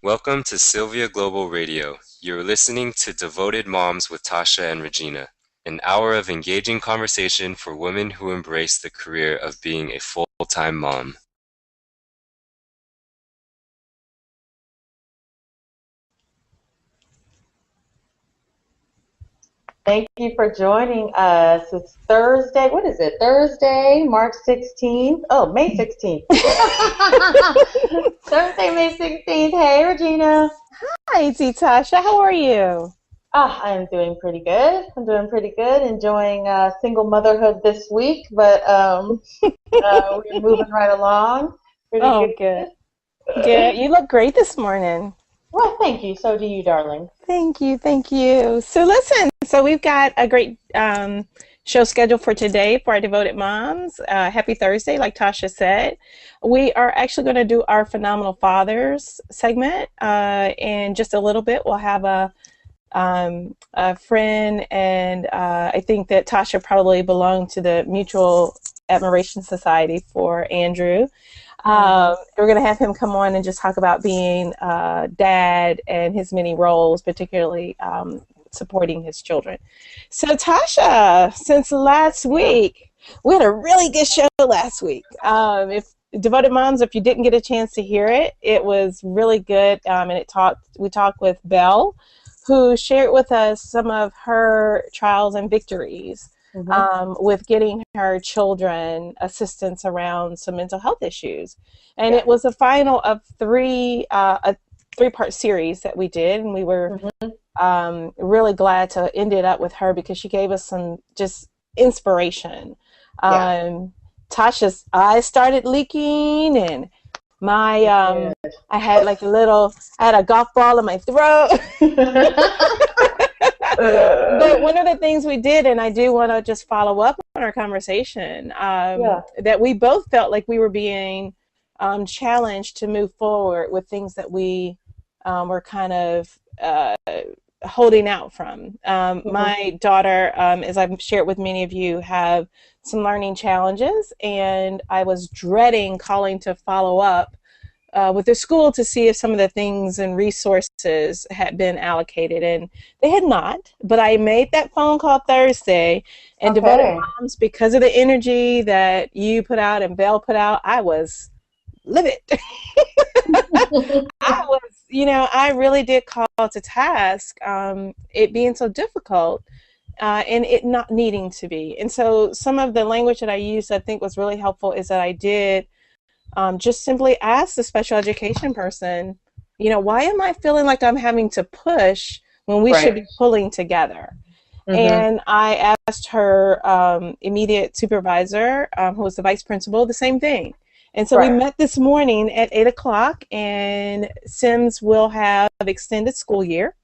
Welcome to Sylvia Global Radio. You're listening to Devoted Moms with Tasha and Regina, an hour of engaging conversation for women who embrace the career of being a full-time mom. Thank you for joining us. It's Thursday. What is it? Thursday, March 16th. Oh, May 16th. Thursday, May 16th. Hey, Regina. Hi, Tasha. How are you? I'm doing pretty good. Enjoying single motherhood this week, but we're moving right along. Pretty good. Good. You look great this morning. Well, thank you. So do you, darling. Thank you. So listen, we've got a great show scheduled for today for our Devoted Moms. Happy Thursday, like Tasha said. We are actually going to do our Phenomenal Fathers segment in just a little bit. We'll have a friend, and I think that Tasha probably belonged to the Mutual Admiration Society for Andrew. We're going to have him come on and just talk about being dad and his many roles, particularly supporting his children. So Tasha, since last week, we had a really good show last week. If Devoted Moms, if you didn't get a chance to hear it, it was really good. And we talked with Belle, who shared with us some of her trials and victories with getting her children assistance around some mental health issues. And it was a final of a three-part series that we did, and we were really glad to end it up with her because she gave us some just inspiration. Tasha's eyes started leaking, and my I had a golf ball in my throat. But one of the things we did, and I do want to just follow up on our conversation, that we both felt like we were being challenged to move forward with things that we were kind of holding out from. My daughter, as I've shared with many of you, have some learning challenges, and I was dreading calling to follow up with the school to see if some of the things and resources had been allocated, and they had not. But I made that phone call Thursday, and Devoted Moms, because of the energy that you put out and Belle put out, I was livid. I really did call to task it being so difficult and it not needing to be. And so some of the language that I used, I think, was really helpful is that I did just simply ask the special education person, why am I feeling like I'm having to push when we should be pulling together? And I asked her immediate supervisor, who was the vice principal, the same thing. And so we met this morning at 8 o'clock, and Sims will have extended school year.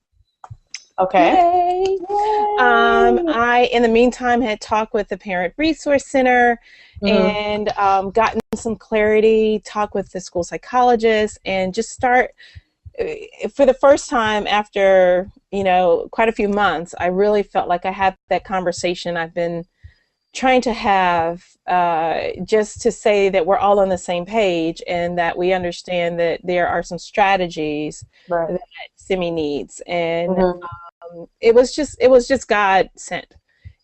Okay. Yay. I, in the meantime, had talked with the Parent Resource Center and gotten some clarity, talked with the school psychologist, and just start, for the first time after, quite a few months, I really felt like I had that conversation I've been trying to have, just to say that we're all on the same page and that we understand that there are some strategies that Simi needs. And it was just God sent.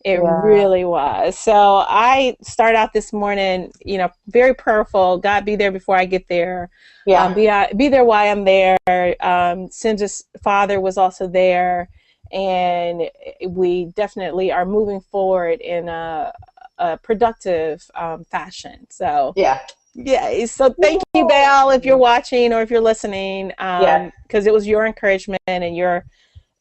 It really was. So I start out this morning, very prayerful. God, be there before I get there. Be there while I'm there. Sim's father was also there, and we definitely are moving forward in a productive fashion. So so thank you, Belle, if you're watching or if you're listening, because it was your encouragement and your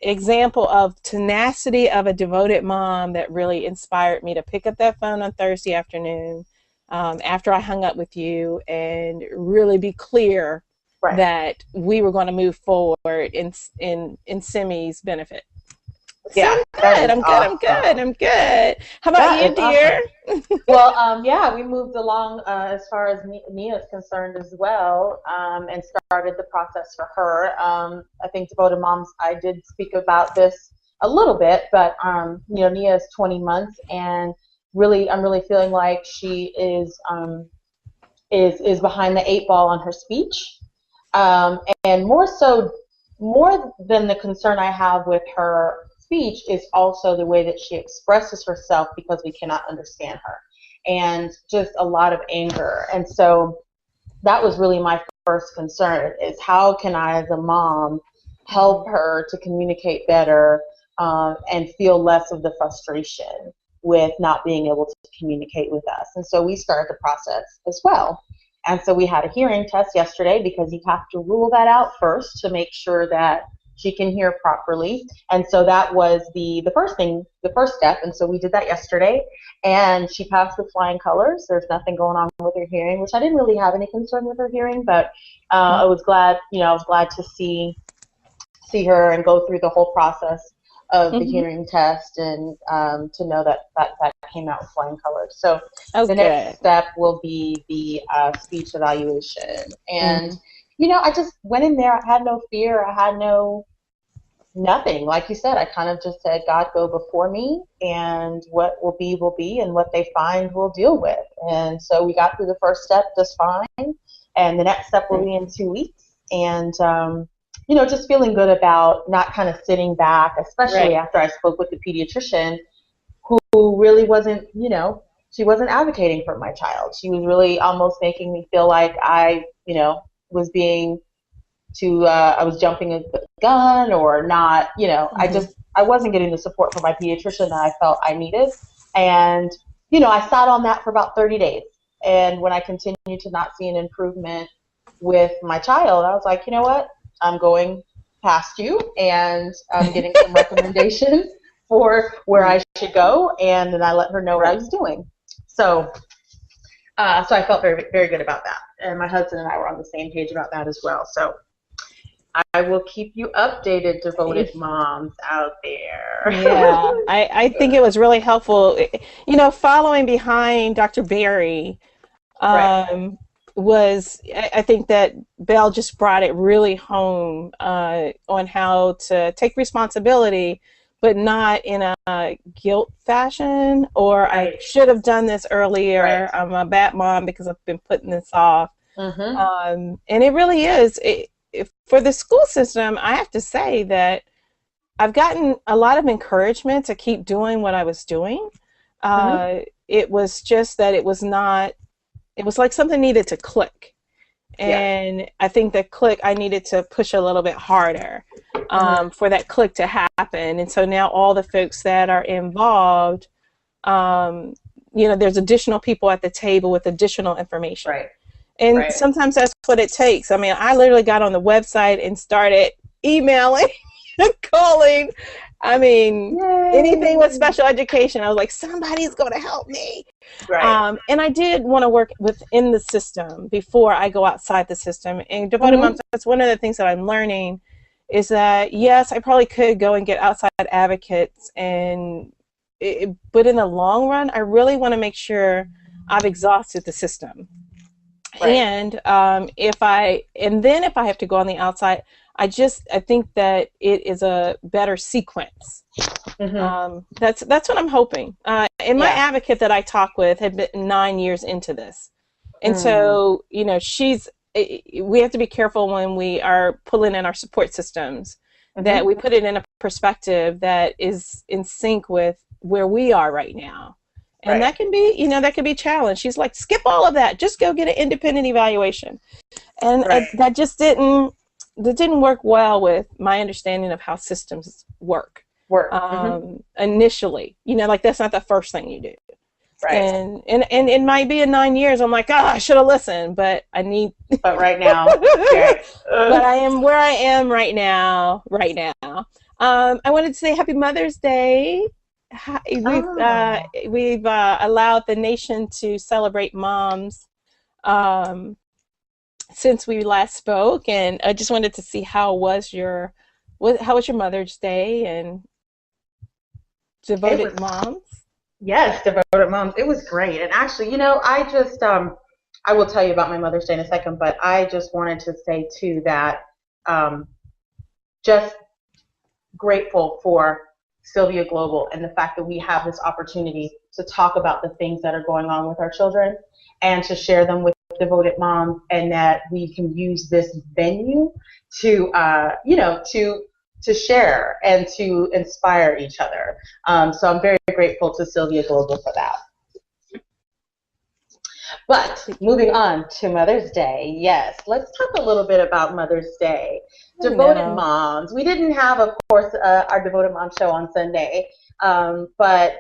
example of tenacity of a devoted mom that really inspired me to pick up that phone on Thursday afternoon after I hung up with you and really be clear that we were going to move forward in Simi's benefit. I'm good. How about you, dear? Awesome. Well, we moved along as far as Nia is concerned as well, and started the process for her. I think Devoted Moms, I did speak about this a little bit, but Nia is 20 months, and I'm really feeling like she is behind the 8 ball on her speech. And more than the concern I have with her speech is also the way that she expresses herself because we cannot understand her, and just a lot of anger. And so that was really my first concern, is how can I, as a mom, help her to communicate better, and feel less of the frustration with not being able to communicate with us. And so we started the process as well. And so we had a hearing test yesterday, because you have to rule that out first to make sure that she can hear properly. And so that was the first thing, the first step. And so we did that yesterday, and she passed with flying colors. There's nothing going on with her hearing, which I didn't really have any concern with her hearing, but I was glad to see her and go through the whole process of the hearing test, and to know that came out with flying colors. So the next step will be the speech evaluation. And I just went in there. I had no fear. I had nothing. Like you said, I kind of just said, God, go before me, and what will be, and what they find we'll deal with. And so we got through the first step just fine, and the next step will be in 2 weeks. And just feeling good about not kind of sitting back, especially after I spoke with the pediatrician, who really wasn't, she wasn't advocating for my child. She was really almost making me feel like I, was being I was jumping the gun, or not, I wasn't getting the support from my pediatrician that I felt I needed. And, I sat on that for about 30 days. And when I continued to not see an improvement with my child, I was like, you know what? I'm going past you, and I'm getting some recommendations for where I should go, and then I let her know what I was doing. So I felt very, very good about that, and my husband and I were on the same page about that as well. So I will keep you updated, devoted moms out there. Yeah, I think it was really helpful. Following behind Dr. Berry, I think that Belle just brought it really home on how to take responsibility, but not in a guilt fashion, or I should have done this earlier. I'm a bad mom because I've been putting this off. And it really is. For the school system, I have to say that I've gotten a lot of encouragement to keep doing what I was doing. It was just that it was like something needed to click. And I think that click, I needed to push a little bit harder for that click to happen. And so now all the folks that are involved, there's additional people at the table with additional information. And sometimes that's what it takes. I mean, I literally got on the website and started emailing and calling. I mean, anything with special education, I was like, somebody's going to help me. And I did want to work within the system before I go outside the system. And Devoted Moms, that's one of the things that I'm learning, is that, yes, I probably could go and get outside advocates, but in the long run, I really want to make sure I've exhausted the system. And if I have to go on the outside, I think that it is a better sequence. That's what I'm hoping. And my advocate that I talk with had been 9 years into this. And so, we have to be careful when we are pulling in our support systems, that we put it in a perspective that is in sync with where we are right now. And that can be, that could be a challenge. She's like, skip all of that. Just go get an independent evaluation. And that just didn't work well with my understanding of how systems work. Initially, that's not the first thing you do. And it might be in 9 years, I'm like, I should have listened, but but right now, but I am where I am right now. I wanted to say Happy Mother's Day. We've allowed the nation to celebrate moms since we last spoke, and I just wanted to see how was your Mother's Day and Devoted Moms? Yes, Devoted Moms. It was great, and actually, I just I will tell you about my Mother's Day in a second, but I just wanted to say too that just grateful for Sylvia Global and the fact that we have this opportunity to talk about the things that are going on with our children and to share them with devoted moms, and that we can use this venue to, to share and to inspire each other. So I'm very grateful to Sylvia Global for that. But moving on to Mother's Day, yes, let's talk a little bit about Mother's Day. Devoted moms. We didn't have, of course, our Devoted Mom show on Sunday, but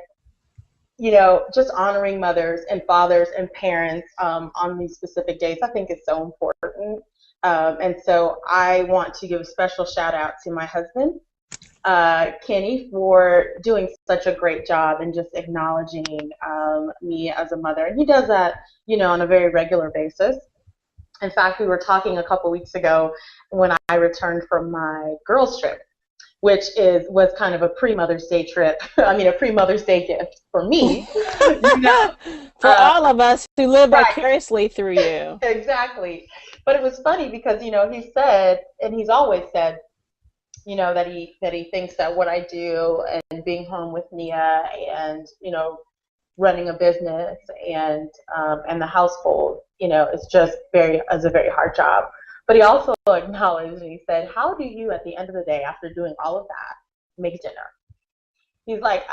just honoring mothers and fathers and parents on these specific days, I think is so important. And so I want to give a special shout out to my husband, Kenny, for doing such a great job and just acknowledging me as a mother. And he does that, on a very regular basis. In fact, we were talking a couple weeks ago when I returned from my girls' trip, which was kind of a pre-Mother's Day trip. I mean, a pre-Mother's Day gift for me. For all of us who live vicariously through you. Exactly. But it was funny because, he said, and he's always said, that he thinks that what I do and being home with Nia and, running a business and the household, is a very hard job. But he also acknowledged, and he said, how do you, at the end of the day, after doing all of that, make dinner? He's like,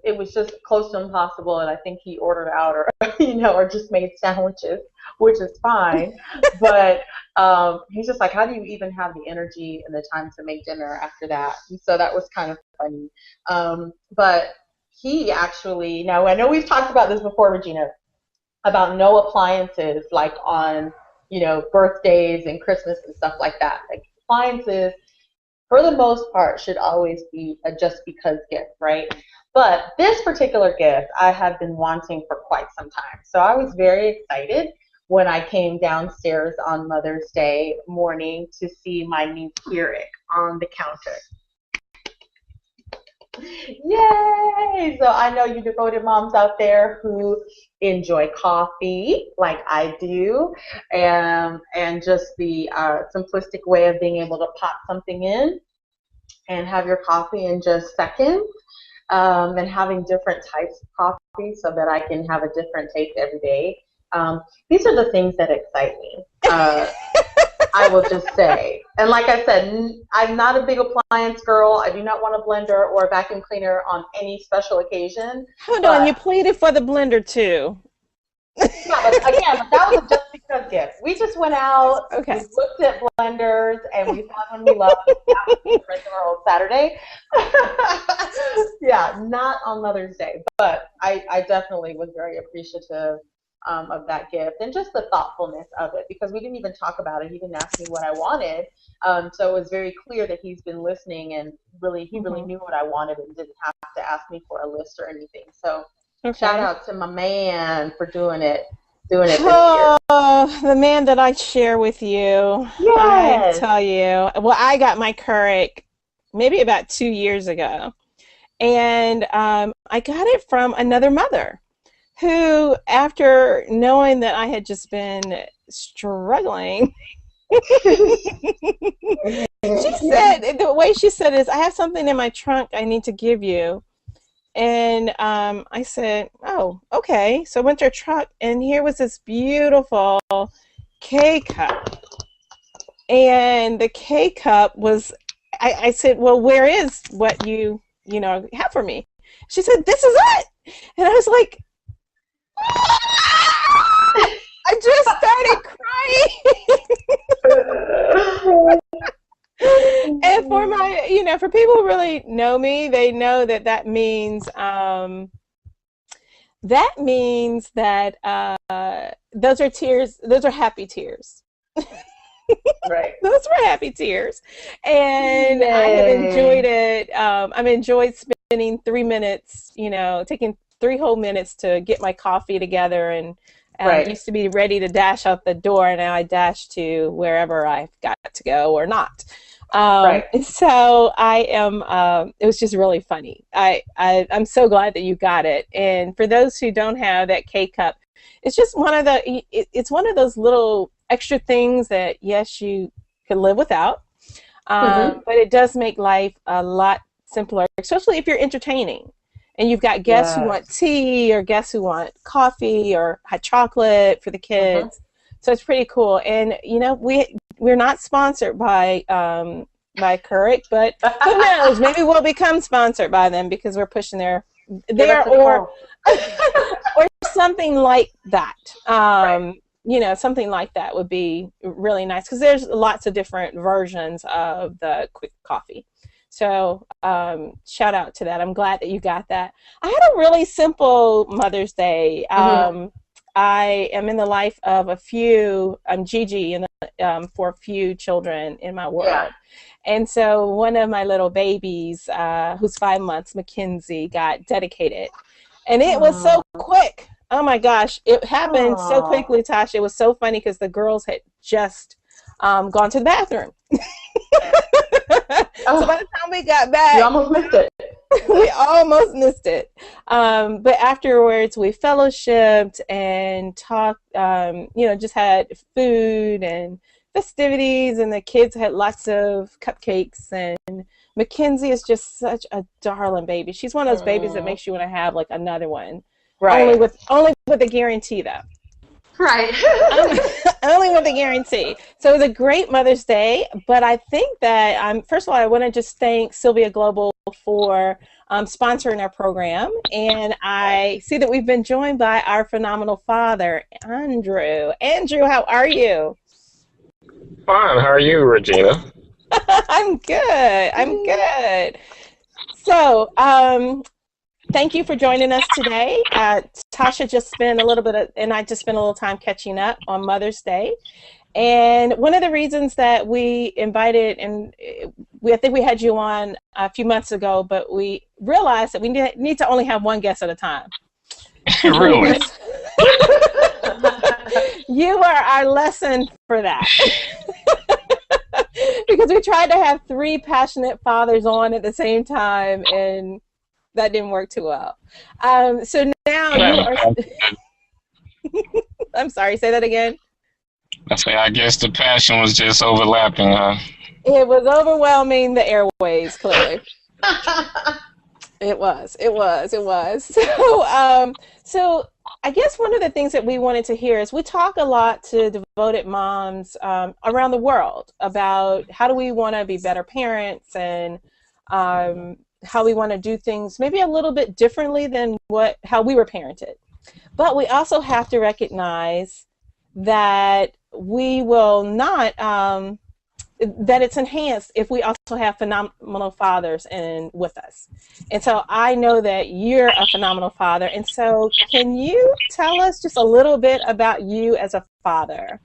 it was just close to impossible, and I think he ordered out or just made sandwiches, which is fine. But he's just like, how do you even have the energy and the time to make dinner after that? And so that was kind of funny. But he actually, now I know we've talked about this before, Regina, about no appliances like on birthdays and Christmas and stuff like that. Like appliances, for the most part, should always be a just because gift, right? But this particular gift I have been wanting for quite some time. So I was very excited when I came downstairs on Mother's Day morning to see my new Couric on the counter. Yay! So I know you devoted moms out there who enjoy coffee like I do, and just the simplistic way of being able to pop something in and have your coffee in just seconds, and having different types of coffee so that I can have a different taste every day. These are the things that excite me. I will just say. And like I said, I'm not a big appliance girl. I do not want a blender or a vacuum cleaner on any special occasion. Hold on, you pleaded for the blender too. Yeah, but that was a just because gift. We just went out, we looked at blenders, and we found one we loved. That was a regular old Saturday. Yeah, not on Mother's Day, but I definitely was very appreciative of that gift and just the thoughtfulness of it, because we didn't even talk about it. He didn't ask me what I wanted, so it was very clear that he's been listening and he really knew what I wanted and didn't have to ask me for a list or anything. So shout out to my man for doing it this year. Oh, the man that I share with you. Yes. I tell you. Well, I got my Couric maybe about 2 years ago, and I got it from another mother who, after knowing that I had just been struggling, she said, the way she said is, I have something in my trunk I need to give you. And I said, oh, okay. So I went to her truck, and here was this beautiful K-cup. And the K-cup was, I said, well, where is what you have for me? She said, this is it. And I was like, I just started crying. And for my, for people who really know me, they know that means that those are tears. Those are happy tears. Right. Those were happy tears, and I have enjoyed it. I've enjoyed spending 3 minutes, taking 3 whole minutes to get my coffee together, and I used to be ready to dash out the door, and now I dash to wherever I've got to go or not. So I am. It was just really funny. I'm so glad that you got it. And for those who don't have that K-cup, it's just it's one of those little extra things that, yes, you could live without, but it does make life a lot simpler, especially if you're entertaining and you've got guests who want tea or guests who want coffee or hot chocolate for the kids. So it's pretty cool. And you know, we're not sponsored by Couric, but who knows? Maybe we'll become sponsored by them because we're pushing there or or something like that. Right. You know, something like that would be really nice because there's lots of different versions of the quick coffee. So shout out to that. I'm glad that you got that. I had a really simple Mother's Day. I am in the life of a few, I'm Gigi for a few children in my world. Yeah. And so one of my little babies, who's 5 months, Mackenzie, got dedicated. And it was so quick. Oh my gosh, it happened so quickly, Tasha. It was so funny because the girls had just gone to the bathroom. So by the time we got back, you almost missed it. We almost missed it. But afterwards, we fellowshipped and talked, you know, just had food and festivities, and the kids had lots of cupcakes. And Mackenzie is just such a darling baby. She's one of those babies that makes you want to have like another one. Right. Only with a guarantee, though. Right. Only with a guarantee. So it was a great Mother's Day, but I think that first of all, I want to just thank Sylvia Global for sponsoring our program, and I see that we've been joined by our phenomenal father, Andrew. Andrew, how are you? Fine. How are you, Regina? I'm good. I'm good. So, thank you for joining us today. Tasha just spent and I just spent a little time catching up on Mother's Day. And one of the reasons that we invited, and I think we had you on a few months ago, but we realized that we need to only have one guest at a time. Really? You are our lesson for that. Because we tried to have 3 passionate fathers on at the same time, and that didn't work too well. So now you are... I'm sorry, say that again. I guess the passion was just overlapping, huh? It was overwhelming the airways, clearly. It was. So I guess one of the things that we wanted to hear is we talk a lot to devoted moms around the world about how do we want to be better parents, and how we want to do things maybe a little bit differently than how we were parented. But we also have to recognize that we will not, that it's enhanced if we also have phenomenal fathers with us. And so I know that you're a phenomenal father. And so can you tell us just a little bit about you as a father?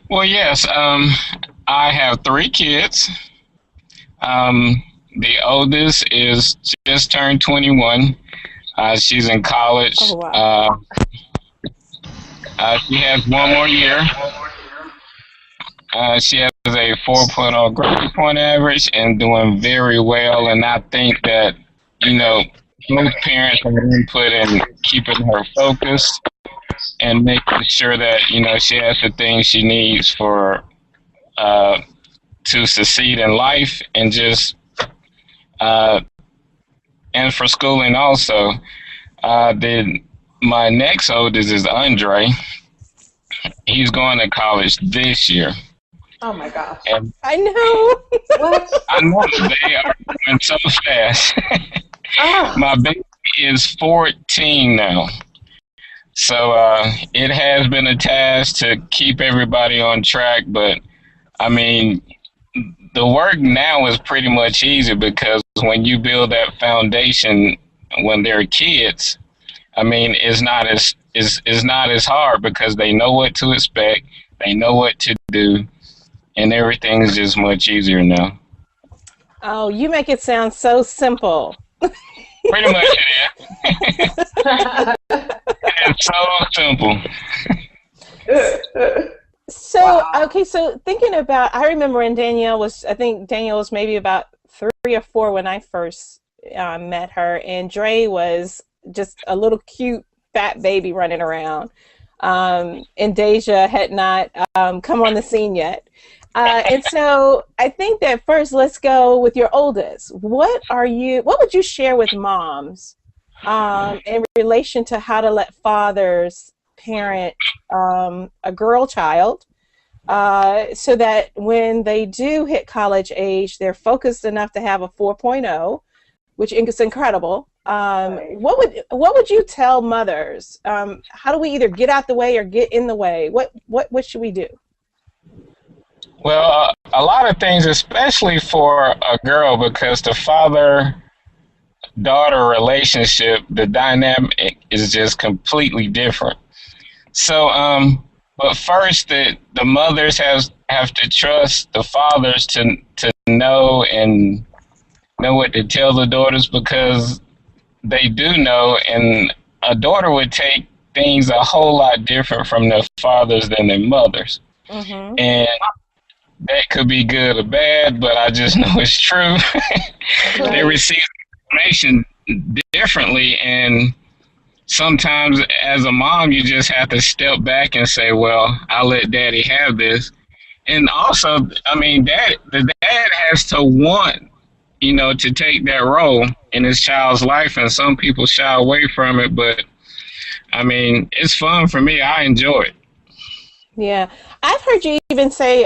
Well, yes. I have 3 kids. The oldest is just turned 21. She's in college. Oh, wow. She has 1 more year. She has a 4.0 grade point average and doing very well. And I think that, you know, both parents have input in keeping her focused and making sure that, you know, she has the things she needs for to succeed in life, and just and for schooling also. My next oldest is Andre. He's going to college this year. Oh my gosh. And I know. What? I know they are going so fast. My baby is 14 now. So it has been a task to keep everybody on track, but I mean, the work now is pretty much easy because when you build that foundation when they're kids, I mean, it's not as hard because they know what to expect, they know what to do, and everything's just much easier now. Oh, you make it sound so simple. Pretty much it is. It's so simple. So, wow. Okay, so thinking about, I remember when I think Danielle was maybe about 3 or 4 when I first met her, and Dre was just a little cute fat baby running around, and Deja had not come on the scene yet. And so I think that first, let's go with your oldest. What would you share with moms in relation to how to let fathers parent a girl child, so that when they do hit college age, they're focused enough to have a 4.0, which is incredible. What would you tell mothers? How do we either get out the way or get in the way? What should we do? Well, a lot of things, especially for a girl, because the father-daughter relationship, the dynamic is just completely different. So, but first, the mothers have to trust the fathers to know and know what to tell the daughters, because they do know, and a daughter would take things a whole lot different from their fathers than their mothers. Mm-hmm. And that could be good or bad, but I just know it's true. They receive information differently, and sometimes as a mom, you just have to step back and say, well, I'll let daddy have this. And also, I mean, the dad has to want, to take that role in his child's life, and some people shy away from it, but I mean, it's fun for me. I enjoy it. Yeah. I've heard you even say,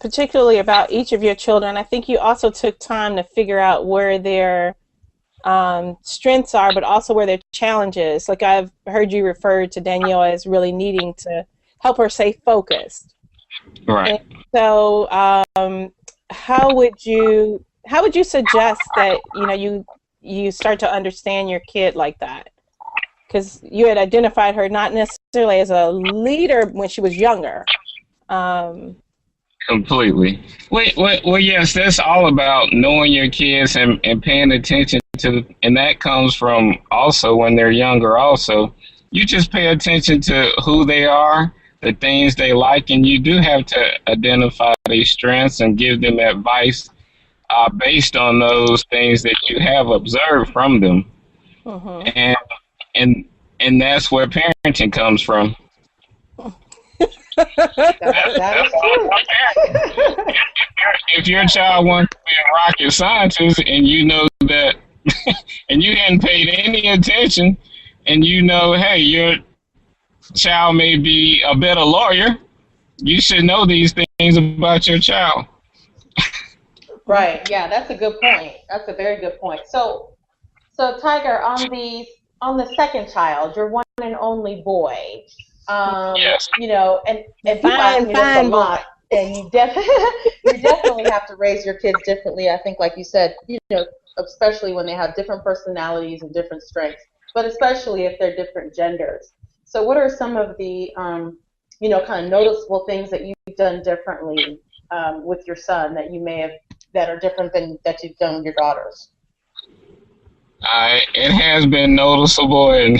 particularly about each of your children, I think you also took time to figure out where their strengths are, but also where their challenges. Like I've heard you refer to Danielle as really needing to help her stay focused. Right. And so how would you suggest that, you start to understand your kid like that? Because you had identified her not necessarily as a leader when she was younger. Completely. Well, yes, that's all about knowing your kids and paying attention to, and that comes from also when they're younger also. You just pay attention to who they are, the things they like, and you do have to identify their strengths and give them advice based on those things that you have observed from them. Mm-hmm. And that's where parenting comes from. That is true. If your child wants to be a rocket scientist and you know that, and you hadn't paid any attention, and hey, your child may be a better lawyer, you should know these things about your child. Right. Yeah, that's a good point. That's a very good point. So Tiger, on the second child, your one and only boy. Yes. And people ask me this a lot, and you definitely have to raise your kids differently. I think, like you said, especially when they have different personalities and different strengths, but especially if they're different genders. So, what are some of the, kind of noticeable things that you've done differently with your son that are different than that you've done with your daughters? It has been noticeable, and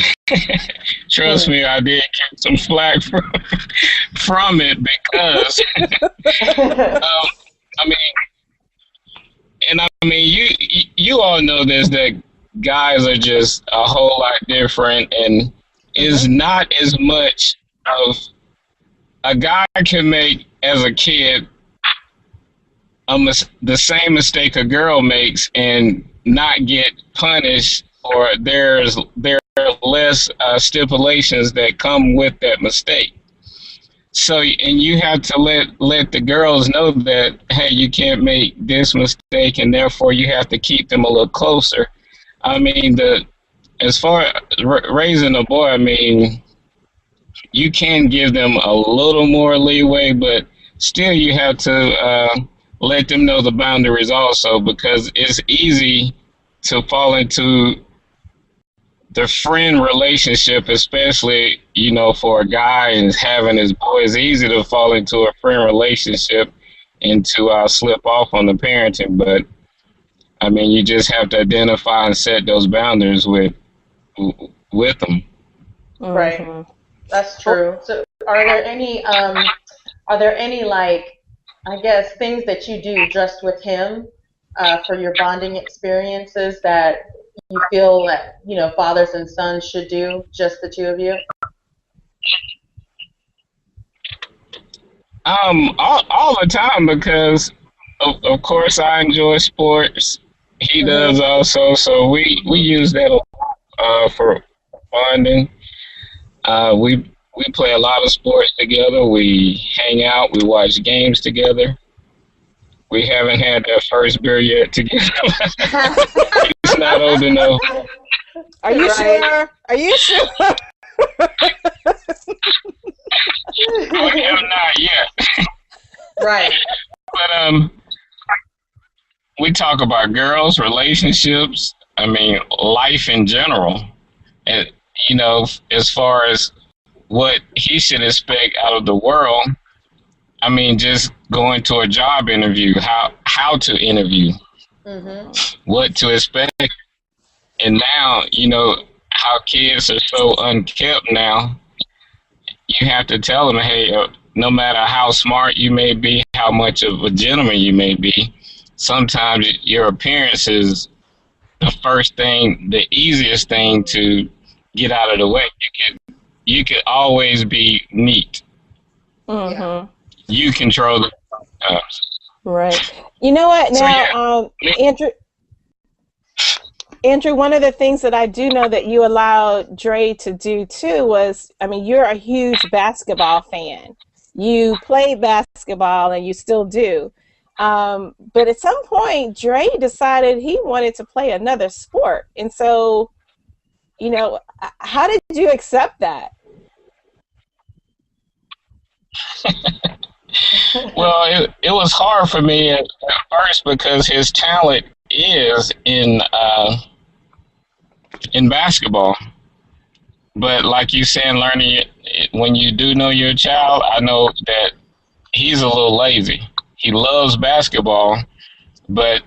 trust me, I did get some flack from it because, you all know this, that guys are just a whole lot different, and is not as much of a guy can make as a kid the same mistake a girl makes and not get punished, or there are less stipulations that come with that mistake. So, and you have to let the girls know that, hey, you can't make this mistake, and therefore you have to keep them a little closer. I mean, as far as raising a boy, I mean, you can give them a little more leeway, but still you have to let them know the boundaries also, because it's easy to fall into the friend relationship, especially, for a guy and having his boy. It's easy to fall into a friend relationship and to slip off on the parenting. But, I mean, you just have to identify and set those boundaries with them. Right. That's true. So are there any like, I guess, things that you do just with him for your bonding experiences that you feel that, fathers and sons should do, just the two of you? All the time, because of course I enjoy sports. He does also, so we use that for bonding. we play a lot of sports together. We hang out. We watch games together. We haven't had that first beer yet together. He's not old enough. Are you sure? Are you sure? I have not yet. Right. But we talk about girls, relationships. I mean, life in general. And you know, as far as what he should expect out of the world. I mean, just going to a job interview, how to interview, what to expect. And now, you know, how kids are so unkept now, you have to tell them, hey, no matter how smart you may be, how much of a gentleman you may be, sometimes your appearance is the first thing, the easiest thing to get out of the way. You could always be neat. Mm-hmm. You control the right. You know what? Now, Andrew, one of the things that I do know that you allowed Dre to do too was, I mean, you're a huge basketball fan. You played basketball and you still do. But at some point, Dre decided he wanted to play another sport. And so, you know, how did you accept that? Well, it was hard for me at first because his talent is in basketball. But like you said, learning it, when you do know your child, I know that he's a little lazy. He loves basketball, but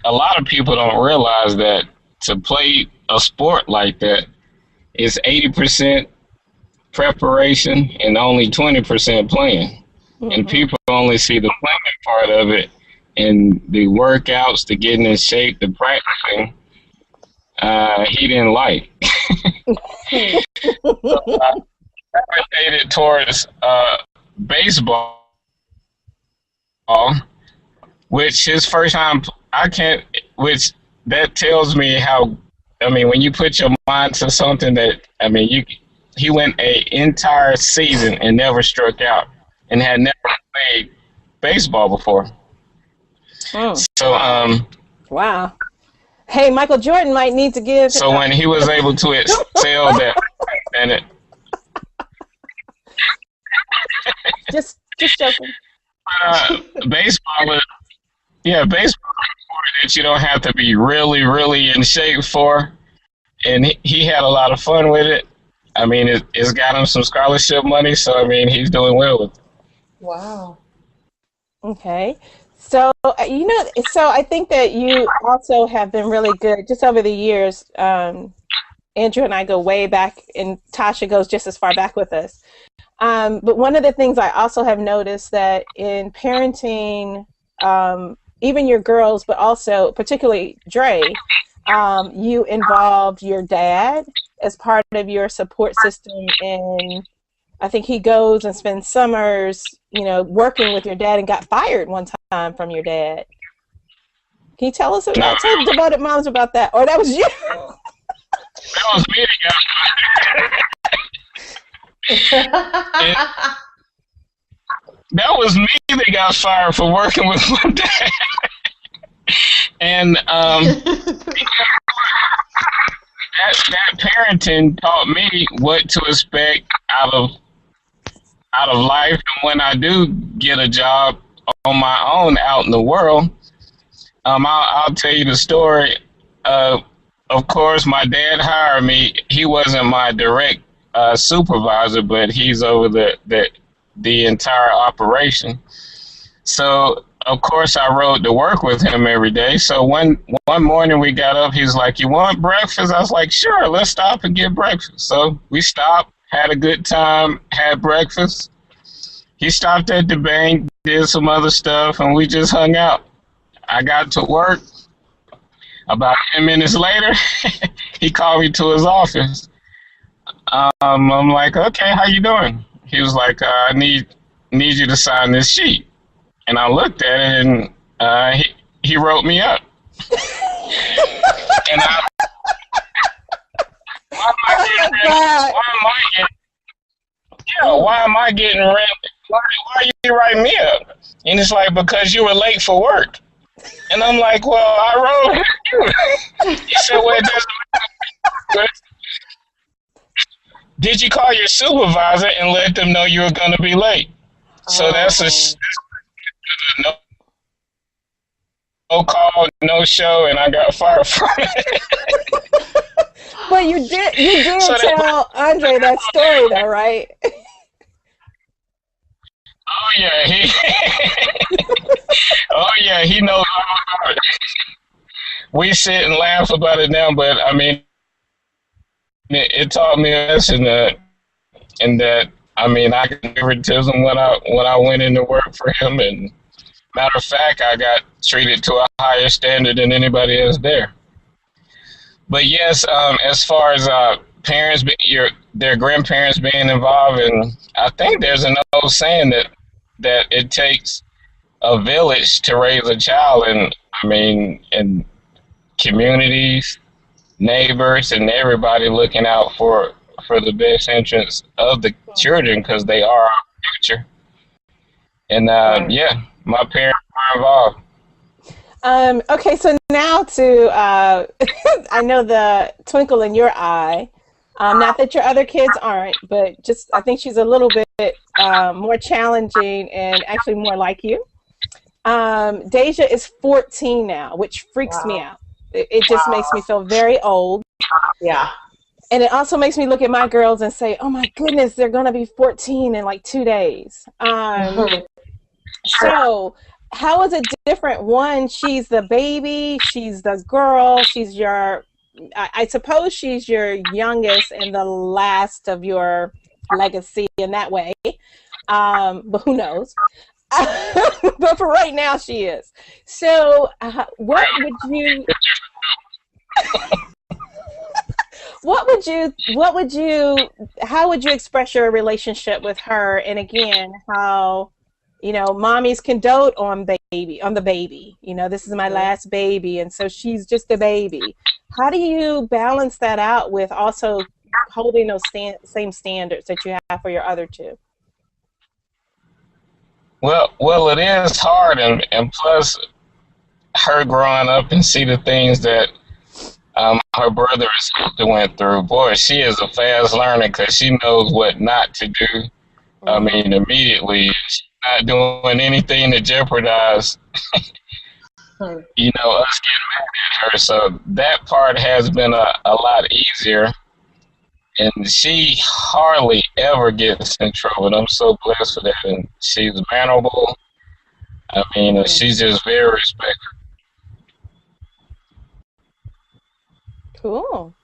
a lot of people don't realize that to play a sport like that is 80% preparation and only 20% playing. And people only see the playing part of it and the workouts, the getting in shape, the practicing. He didn't like. So I gravitated towards baseball, which his first time, which that tells me how, I mean, when you put your mind to something that, I mean, he went an entire season and never struck out. And had never played baseball before. Oh. So, wow. Hey, Michael Jordan might need to give. So when he was able to excel that, and it. just joking. Baseball is a sport that you don't have to be really, really in shape for, and he had a lot of fun with it. I mean, it's got him some scholarship money, so I mean, he's doing well with it. Wow. Okay. So, you know, so I think that you also have been really good just over the years. Andrew and I go way back, and Tasha goes just as far back with us. But one of the things I also have noticed that in parenting, even your girls, but also particularly Dre, you involved your dad as part of your support system, and I think he goes and spends summers, you know, working with your dad and got fired one time from your dad. Can you tell us about, tell Devoted Moms about that? Or that was you? That was me that got that was me that got fired for working with my dad. And that parenting taught me what to expect out of life. And when I do get a job on my own out in the world, I'll tell you the story. Of course, my dad hired me. He wasn't my direct supervisor, but he's over the entire operation. So, of course, I rode to work with him every day. So one morning we got up. He's like, "You want breakfast?" I was like, "Sure, let's stop and get breakfast." So we stopped, had a good time, had breakfast. He stopped at the bank, did some other stuff, and we just hung out. I got to work. About 10 minutes later, he called me to his office. I'm like, "Okay, how you doing?" He was like, "I need you to sign this sheet." And I looked at it, and he wrote me up. And why am I getting why are you writing me up? And it's like, because you were late for work. And I'm like, well, I wrote you. He said, well, it doesn't matter. Did you call your supervisor and let them know you were going to be late? So that's a no call, no show, and I got fired from it. But you did so tell Andre that story, though, right? Oh yeah, he knows all about it. We sit and laugh about it now, but I mean, it taught me a lesson in that I mean, I can favoritism when I went into work for him, and matter of fact, I got treated to a higher standard than anybody else there. But yes, as far as parents, their grandparents being involved, and I think there's an old saying that it takes a village to raise a child, and I mean, in communities, neighbors, and everybody looking out for the best interests of the children, because they are our future. And yeah, my parents are involved. Okay, so now to I know the twinkle in your eye. Not that your other kids aren't, but just I think she's a little bit more challenging and actually more like you. Deja is 14 now, which freaks me out. It just makes me feel very old. Yeah. And it also makes me look at my girls and say, oh my goodness, they're going to be 14 in like 2 days. So how is it different? One, she's the baby, she's the girl, she's your, I suppose she's your youngest and the last of your legacy in that way. But who knows? But for right now, she is. So what would you... how would you express your relationship with her? And again, how, you know, mommies can dote on the baby, you know, this is my last baby, and so she's just a baby. How do you balance that out with also holding those same standards that you have for your other two? Well, it is hard, and plus her growing up and see the things that her brother and sister went through. Boy, she is a fast learner, because she knows what not to do. I mean, immediately. She's not doing anything to jeopardize, you know, us getting mad at her. So that part has been a lot easier. And she hardly ever gets in trouble. And I'm so blessed for that. And she's mannerable. I mean, she's just very respectful. Cool.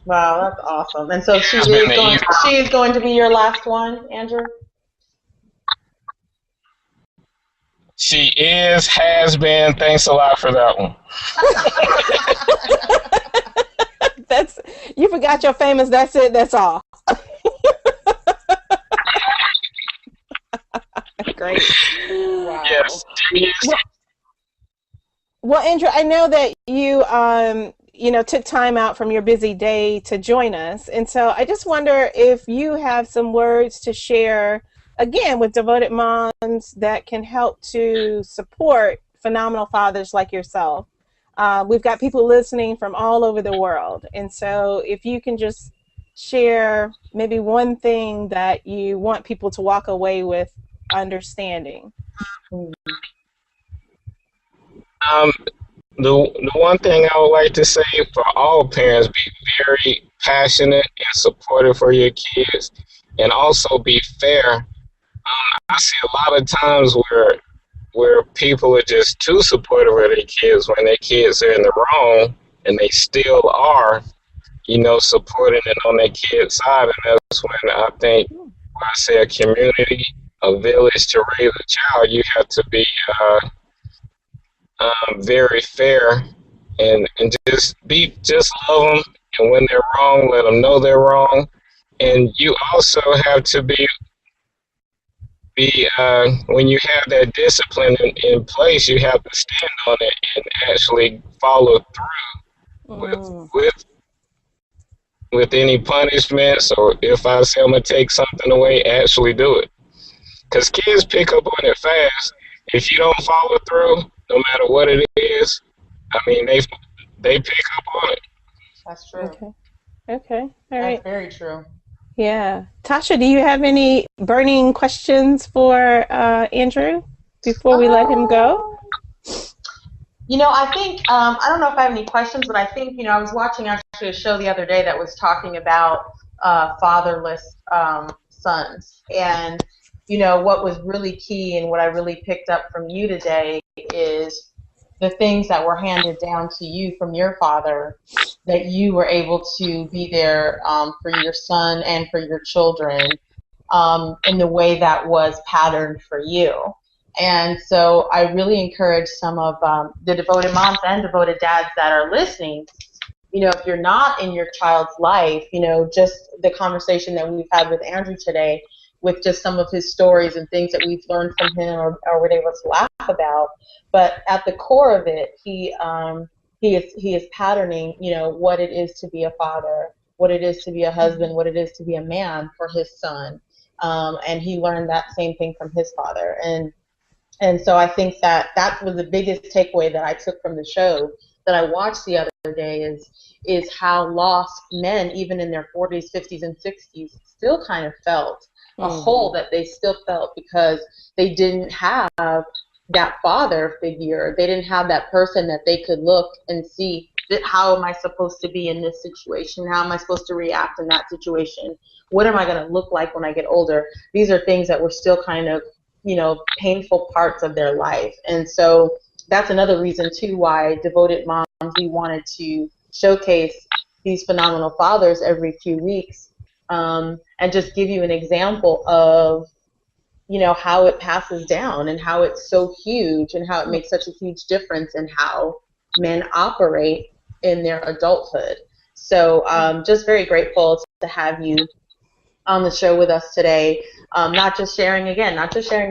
Wow, that's awesome. And so she's going to be your last one, Andrew? She has been. Thanks a lot for that one. You forgot your famous, that's it, that's all. Great. Wow. Yes. Well, Andrew, I know that you know, took time out from your busy day to join us. And so I just wonder if you have some words to share, again, with devoted moms that can help to support phenomenal fathers like yourself. We've got people listening from all over the world. And so if you can just share maybe one thing that you want people to walk away with understanding. The one thing I would like to say for all parents, be very passionate and supportive for your kids, and also be fair. I see a lot of times where people are just too supportive of their kids when their kids are in the wrong, and they still are, you know, supporting and on their kid's side. And that's when I think, when I say a community, a village to raise a child, you have to be very fair and just love them, and when they're wrong, let them know they're wrong. And you also have to be when you have that discipline in place, you have to stand on it and actually follow through with with any punishments, or if I say I'm gonna take something away, actually do it. Because kids pick up on it fast. If you don't follow through, no matter what it is, I mean, they pick up on it. That's true. Okay. Okay. All That's right. very true. Yeah. Tasha, do you have any burning questions for Andrew before we let him go? I think, I don't know if I have any questions, but I think, I was watching actually a show the other day that was talking about fatherless sons. And, what was really key and what I really picked up from you today is the things that were handed down to you from your father, that you were able to be there for your son and for your children in the way that was patterned for you. And so I really encourage some of the devoted moms and devoted dads that are listening, if you're not in your child's life, just the conversation that we've had with Andrew today, with just some of his stories and things that we've learned from him or were able to laugh about. But at the core of it, he is patterning, what it is to be a father, what it is to be a husband, what it is to be a man for his son. And he learned that same thing from his father. And so I think that was the biggest takeaway that I took from the show that I watched the other day is how lost men, even in their 40s, 50s, and 60s, still kind of felt a hole that they still felt because they didn't have that father figure. They didn't have that person that they could look and see, how am I supposed to be in this situation? How am I supposed to react in that situation? What am I going to look like when I get older? These are things that were still kind of painful parts of their life. And so that's another reason too why Devoted Moms, we wanted to showcase these phenomenal fathers every few weeks, and just give you an example of how it passes down and how it's so huge and how it makes such a huge difference in how men operate in their adulthood. So just very grateful to have you on the show with us today. Not just sharing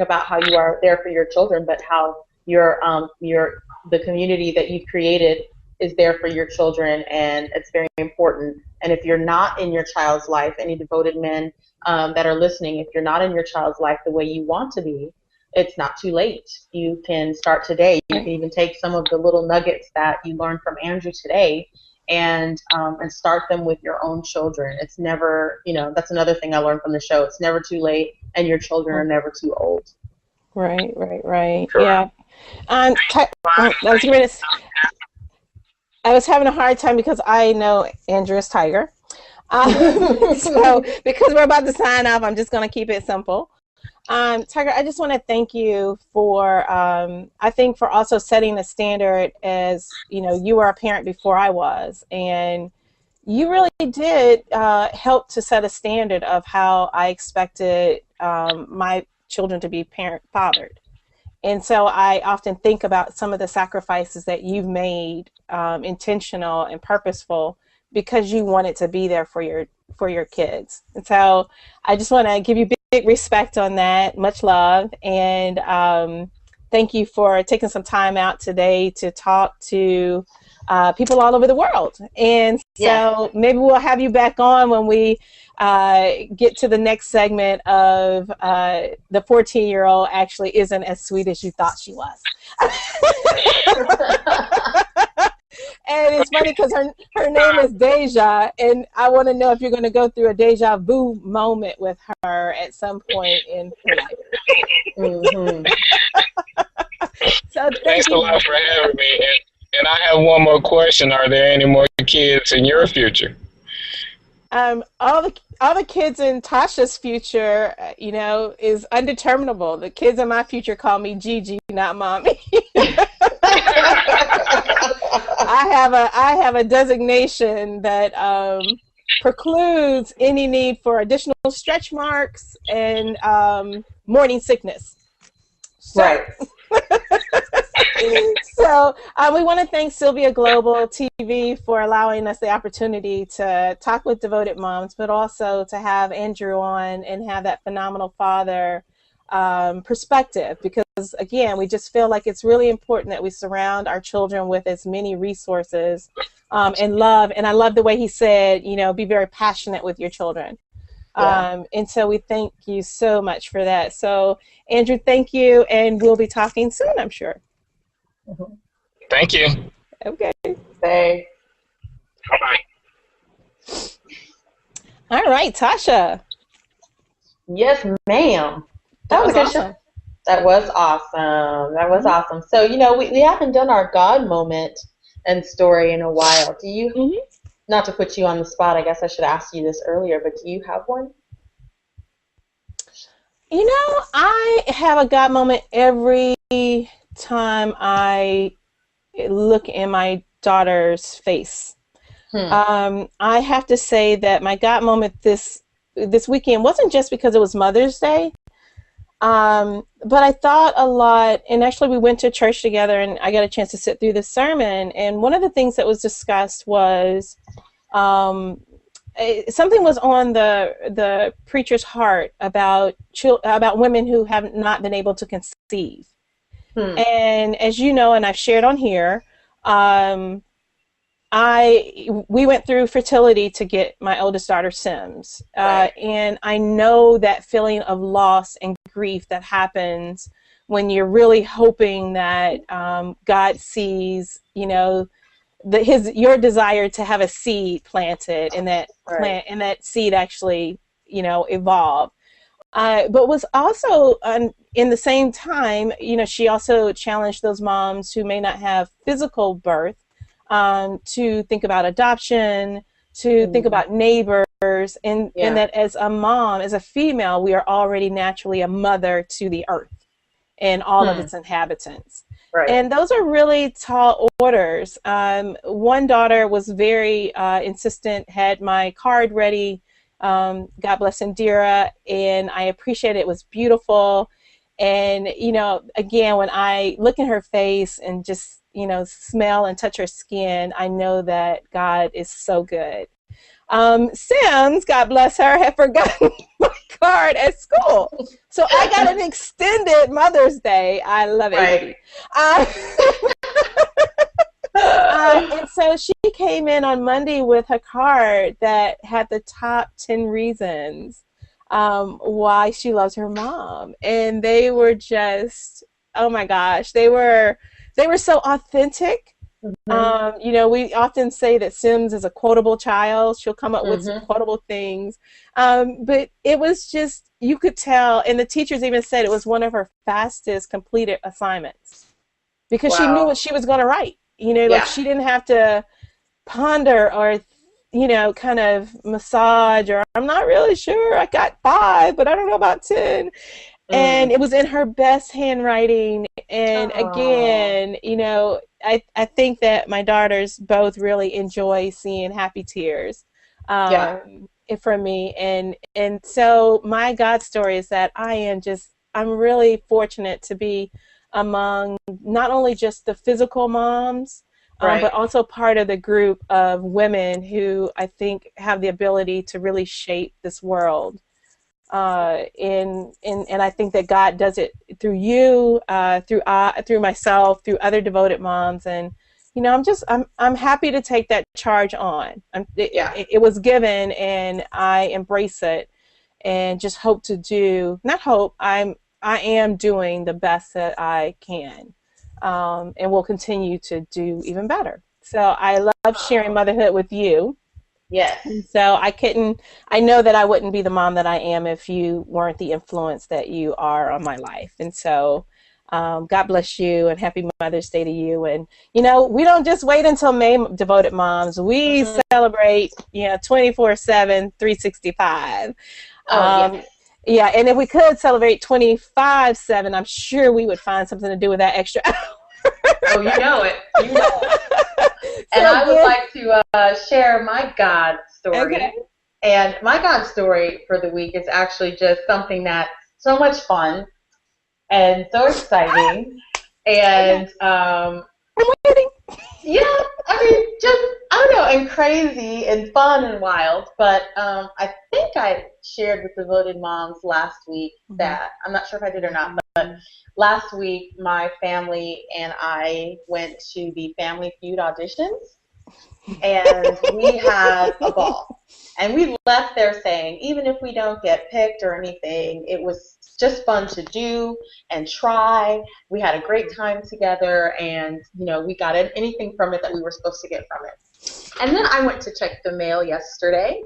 about how you are there for your children, but how the community that you've created is there for your children, and it's very important. And if you're not in your child's life, any devoted men that are listening, if you're not in your child's life the way you want to be, it's not too late. You can start today. You can even take some of the little nuggets that you learned from Andrew today and start them with your own children. It's never, that's another thing I learned from the show. It's never too late, and your children are never too old. Right. Yeah. I was having a hard time because I know Andrew's Tiger. So because we're about to sign off, I'm just going to keep it simple. Tiger, I just want to thank you for, for also setting the standard. As you were a parent before I was, and you really did help to set a standard of how I expected my children to be parent-fathered. And so I often think about some of the sacrifices that you've made, intentional and purposeful, because you wanted to be there for your kids. And so I just want to give you big respect on that. Much love. And thank you for taking some time out today to talk to people all over the world. And so maybe we'll have you back on when we get to the next segment of the 14-year-old actually isn't as sweet as you thought she was. And it's funny because her name is Deja, and I want to know if you're going to go through a deja vu moment with her at some point in her life. So thanks a lot for having me. And I have one more question. Are there any more kids in your future? All the kids in Tasha's future, is undeterminable. The kids in my future call me Gigi, not Mommy. I have a designation that precludes any need for additional stretch marks and morning sickness. So, right. So we want to thank Sylvia Global TV for allowing us the opportunity to talk with devoted moms, but also to have Andrew on and have that phenomenal father perspective, because again, we just feel like it's really important that we surround our children with as many resources and love. And I love the way he said, be very passionate with your children. Yeah. And so we thank you so much for that. So Andrew, thank you, and we'll be talking soon, I'm sure. Thank you. Okay. Thanks. Bye-bye. All right, Tasha. Yes, ma'am. That was awesome. That was awesome. That was awesome. So, we haven't done our God moment and story in a while. Do you, not to put you on the spot, I guess I should ask you this earlier, but do you have one? I have a God moment every time I look in my daughter's face. I have to say that my God moment this weekend wasn't just because it was Mother's Day, but I thought a lot, and actually we went to church together and I got a chance to sit through the sermon, and one of the things that was discussed was something was on the preacher's heart about women who have not been able to conceive. And as you know, and I've shared on here, we went through fertility to get my oldest daughter Sims, and I know that feeling of loss and grief that happens when you're really hoping that God sees, your desire to have a seed planted, and that plant and that seed actually, evolve. But was also in the same time, she also challenged those moms who may not have physical birth to think about adoption, to think about neighbors, and that as a mom, as a female, we are already naturally a mother to the earth and all of its inhabitants. And those are really tall orders. One daughter was very insistent, had my card ready, God bless Indira, and I appreciate it. It was beautiful. And, again, when I look in her face and just, smell and touch her skin, I know that God is so good. Sims, God bless her, had forgotten my card at school. So I got an extended Mother's Day. I love it. And so she came in on Monday with a card that had the top 10 reasons why she loves her mom. And they were just, oh my gosh, they were so authentic. We often say that Sims is a quotable child. She'll come up with some quotable things. But it was just, you could tell, and the teachers even said it was one of her fastest completed assignments because she knew what she was going to write. Like she didn't have to ponder or, kind of massage, or I'm not really sure. I got 5, but I don't know about 10. And it was in her best handwriting. And again, I think that my daughters both really enjoy seeing happy tears from me. And so my God story is that I'm really fortunate to be among not only just the physical moms, but also part of the group of women who I think have the ability to really shape this world. And I think that God does it through you, through myself, through other devoted moms, and I'm happy to take that charge on. It was given, and I embrace it, and just hope to do. Not hope. I am doing the best that I can, and will continue to do even better. So I love sharing motherhood with you. Yes. And so I know that I wouldn't be the mom that I am if you weren't the influence that you are on my life. And so God bless you, and happy Mother's Day to you. And, we don't just wait until May, devoted moms. We celebrate, 24/7, 365. Yeah, and if we could celebrate 25/7, I'm sure we would find something to do with that extra hour. Oh, you know it. And I would like to share my God story. Okay. And my God story for the week is actually just something that's so much fun and so exciting. And I'm waiting. Yeah, I mean, just, I don't know, and crazy and fun and wild. But I think I shared with Devoted Moms last week that, I'm not sure if I did or not, but last week my family and I went to the Family Feud auditions, and we had a ball. And we left there saying, even if we don't get picked or anything, it was just fun to do and try. We had a great time together, and we got anything from it that we were supposed to get from it. And then I went to check the mail yesterday,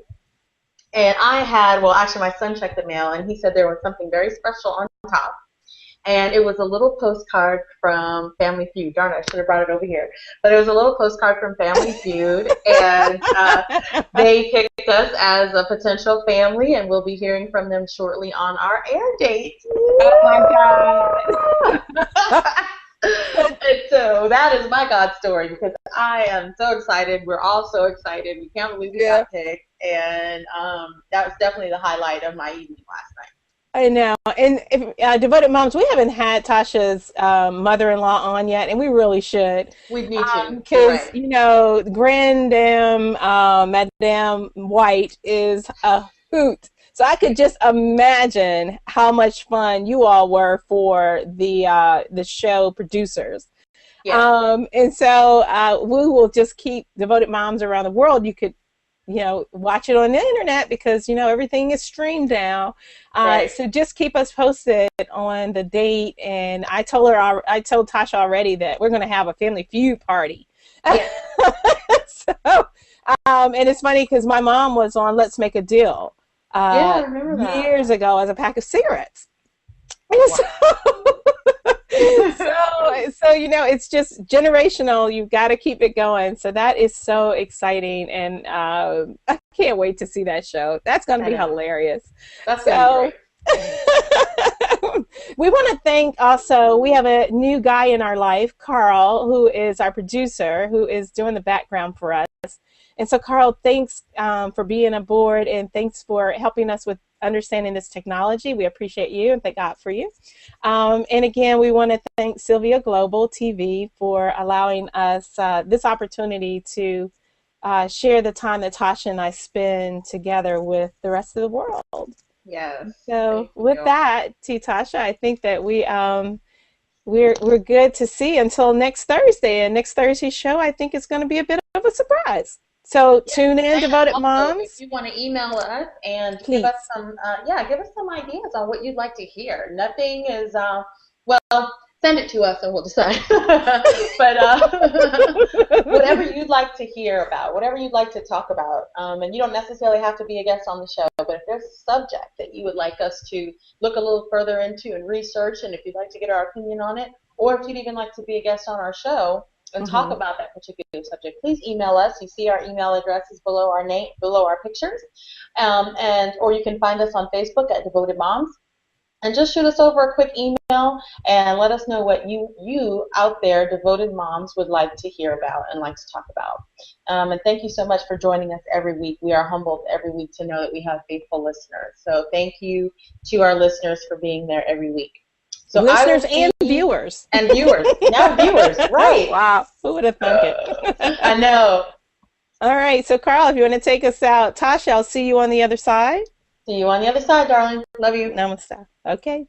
and actually my son checked the mail, and he said there was something very special on top. And it was a little postcard from Family Feud. Darn it, I should have brought it over here. But it was a little postcard from Family Feud, and they picked us as a potential family, and we'll be hearing from them shortly on our air date. Oh my God. And so that is my God story, because I am so excited. We're all so excited. We can't believe we got picked. And that was definitely the highlight of my evening last night. I know. And Devoted Moms, we haven't had Tasha's mother-in-law on yet, and we really should. We need to. Because, Grandam, Madame White is a hoot. So I could just imagine how much fun you all were for the show producers. Yeah. And so we will just keep Devoted Moms around the world. You could watch it on the internet, because everything is streamed now. So just keep us posted on the date. And I told Tasha already that we're going to have a Family Feud party. Yeah. So, and it's funny because my mom was on Let's Make a Deal I remember that. Years ago as a pack of cigarettes. And so it's just generational. You've got to keep it going. So that is so exciting, and I can't wait to see that show. That's going to be hilarious. That's so great. We want to thank also, we have a new guy in our life, Carl, who is our producer, who is doing the background for us. And so, Carl, thanks for being aboard, and thanks for helping us with understanding this technology. We appreciate you, and thank God for you. And again, we want to thank Sylvia Global TV for allowing us this opportunity to share the time that Tasha and I spend together with the rest of the world. Yes. So with that, Tasha, I think that we're good to see until next Thursday. And next Thursday's show, I think, is going to be a bit of a surprise. So tune in, Devoted Moms. If you want to email us and please give us some ideas on what you'd like to hear. Nothing is send it to us and we'll decide. But whatever you'd like to hear about, whatever you'd like to talk about, and you don't necessarily have to be a guest on the show, but if there's a subject that you would like us to look a little further into and research, and if you'd like to get our opinion on it, or if you'd even like to be a guest on our show and talk about that particular subject, please email us. You see our email addresses below our name, below our pictures, or you can find us on Facebook at Devoted Moms. And just shoot us over a quick email and let us know what you out there, Devoted Moms, would like to hear about and like to talk about. And thank you so much for joining us every week. We are humbled every week to know that we have faithful listeners. So thank you to our listeners for being there every week. So listeners and viewers. And viewers. Now viewers, right. Wow. Who would have thunk it? I know. All right. So, Carl, if you want to take us out. Tasha, I'll see you on the other side. See you on the other side, darling. Love you. Namaste. Okay.